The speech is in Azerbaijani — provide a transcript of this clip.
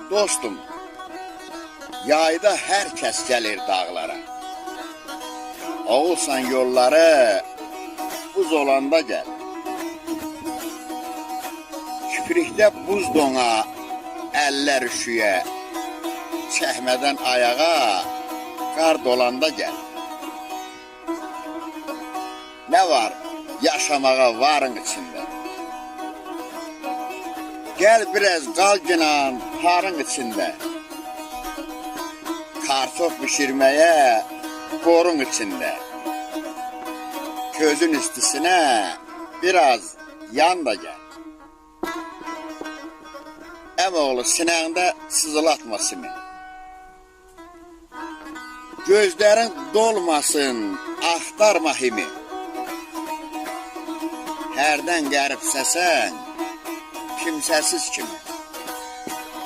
Dostum, yayda hər kəs gəlir dağlara. Oğulsan yolları buz olanda gəl. Kiprikdə buz dona, əllər üşüyə, çəkmədən ayağa, qar dolanda gəl. Nə var yaşamağa varın içində? Gəl biraz qal günan harın içində. Kartof pişirməyə qorun içində. Közün üstüsünə biraz yan da gəl. Əmoğlu sinəğində sızılatma simi. Gözlərin dolmasın, axtarma himi. Hərdən qərib səsən, kimsəsiz kimi.